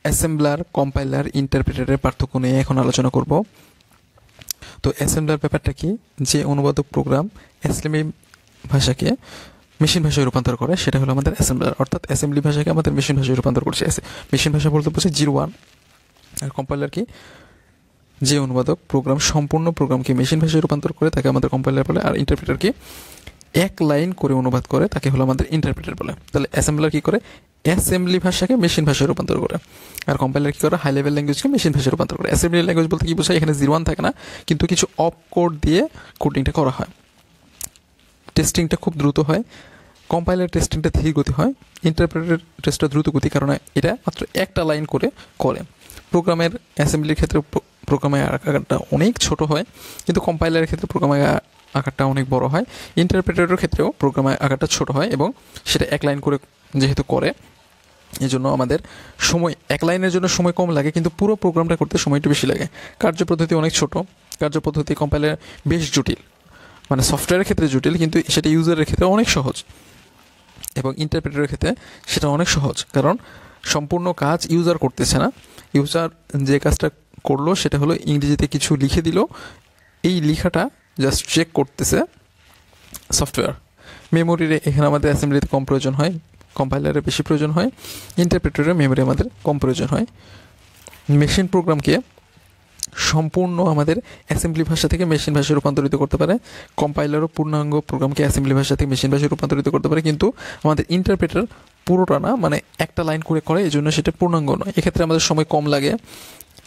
Assembler, compiler, ইন্টারপ্রেটারের পার্থক্য নিয়ে এখন আলোচনা করব। তো অ্যাসেম্বলার ব্যাপারটা কি? যে অনুবাদক প্রোগ্রাম অ্যাসেম্বলি ভাষাকে মেশিন ভাষায় রূপান্তর করে সেটা হলো আমাদের অ্যাসেম্বলার, অর্থাৎ অ্যাসেম্বলি ভাষাকে আমাদের মেশিন ভাষায় রূপান্তর করছে। মেশিন ভাষা বলতে বোঝে 01। আর কম্পাইলার কি? যে অনুবাদক প্রোগ্রাম সম্পূর্ণ প্রোগ্রামকে মেশিন ভাষায় রূপান্তর করে তাকে আমাদের কম্পাইলার বলে। আর ইন্টারপ্রেটার কি? এক লাইন করে অনুবাদ করে তাকে হলো আমাদের ইন্টারপ্রেটার বলে। তাহলে অ্যাসেম্বলার কি করে? অ্যাসেম্বলি ভাষাকে মেশিন ভাষায় রূপান্তর করে। আর কম্পাইলার কি করে? হাই লেভেল ল্যাঙ্গুয়েজকে মেশিন ভাষায় রূপান্তর করে। অ্যাসেম্বলি ল্যাঙ্গুয়েজ বলতে কি বোঝায়? এখানে 01 থাকে না, কিন্তু কিছু অপ কোড দিয়ে কোডিংটা করা হয়। টেস্টিংটা খুব দ্রুত হয়, কম্পাইলার টেস্টিংটা ধীর গতি হয়, ইন্টারপ্রেটার টেস্টটা দ্রুত গতি, কারণ এটা মাত্র একটা লাইন করে করে। প্রোগ্রামের অ্যাসেম্বলির ক্ষেত্রে প্রোগ্রামের আকারটা অনেক ছোট হয়, কিন্তু কম্পাইলারের ক্ষেত্রে প্রোগ্রামের আকারটা অনেক বড় হয়। ইন্টারপ্রেটারের ক্ষেত্রেও প্রোগ্রামের আকারটা ছোট হয় এবং সেটা এক লাইন করে যেহেতু করে, এই জন্য আমাদের সময় এক লাইনের জন্য সময় কম লাগে, কিন্তু পুরো প্রোগ্রামটা করতে সময় একটু বেশি লাগে। কার্যপদ্ধতি অনেক ছোট, কার্যপদ্ধতি কম্পাইলার বেশ জটিল, মানে সফটওয়্যারের ক্ষেত্রে জটিল, কিন্তু সেটা ইউজারের ক্ষেত্রে অনেক সহজ। এবং ইন্টারপ্রেটারের ক্ষেত্রে সেটা অনেক সহজ, কারণ সম্পূর্ণ কাজ ইউজার করতেছে না। ইউজার যে কাজটা করলো সেটা হলো ইংরেজিতে কিছু লিখে দিল, এই লেখাটা জাস্ট চেক করতেছে সফটওয়্যার। মেমোরির এখানে আমাদের অ্যাসেম্বলিতে কম প্রয়োজন হয়, কম্পাইলারে বেশি প্রয়োজন হয়, ইন্টারপ্রেটারের মেমোরি আমাদের কম প্রয়োজন হয়। মেশিন প্রোগ্রামকে সম্পূর্ণ আমাদের অ্যাসেম্বলি ভাষা থেকে মেশিন ভাষায় রূপান্তরিত করতে পারে। কম্পাইলারও পূর্ণাঙ্গ প্রোগ্রামকে অ্যাসেম্বলি ভাষা থেকে মেশিন ভাষায় রূপান্তরিত করতে পারে, কিন্তু আমাদের ইন্টারপ্রেটার পুরোটা না, মানে একটা লাইন করে এই জন্য সেটা পূর্ণাঙ্গ নয়। এক্ষেত্রে আমাদের সময় কম লাগে,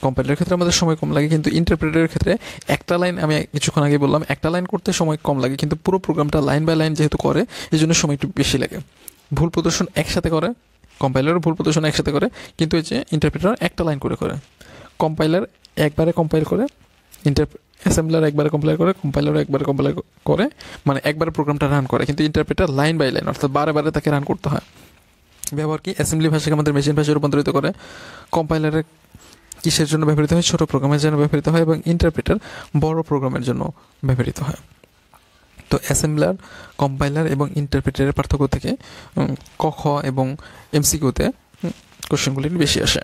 কম্পাইলারের ক্ষেত্রে আমাদের সময় কম লাগে, কিন্তু ইন্টারপ্রেটারের ক্ষেত্রে একটা লাইন, আমি কিছুক্ষণ আগে বললাম একটা লাইন করতে সময় কম লাগে, কিন্তু পুরো প্রোগ্রামটা লাইন বাই লাইন যেহেতু করে এই জন্য সময় একটু বেশি লাগে। ভুল প্রদর্শন একসাথে করে, কম্পাইলারও ভুল প্রদর্শন একসাথে করে, কিন্তু এই যে ইন্টারপ্রেটার একটা লাইন করে। কম্পাইলার একবারে কম্পাইল করে, অ্যাসেম্বলার একবারে কম্পাইল করে, কম্পাইলারও একবারে কম্পাইল করে, মানে একবারে প্রোগ্রামটা রান করে, কিন্তু ইন্টারপ্রেটার লাইন বাই লাইন, অর্থাৎ বারে বারে তাকে রান করতে হয়। ব্যবহার কি? অ্যাসেম্বলি ভাষাকে আমাদের মেশিন ভাষায় রূপান্তরিত করে। কম্পাইলারের কিসের জন্য ব্যবহৃত হয়? ছোট প্রোগ্রামের জন্য ব্যবহৃত হয়, এবং ইন্টারপ্রেটার বড় প্রোগ্রামের জন্য ব্যবহৃত হয়। তো অ্যাসেম্বলার, কম্পাইলার এবং ইন্টারপ্রেটারের পার্থক্য থেকে ক, খ এবং এমসিকিউতে কোশ্চেনগুলি বেশি আসে।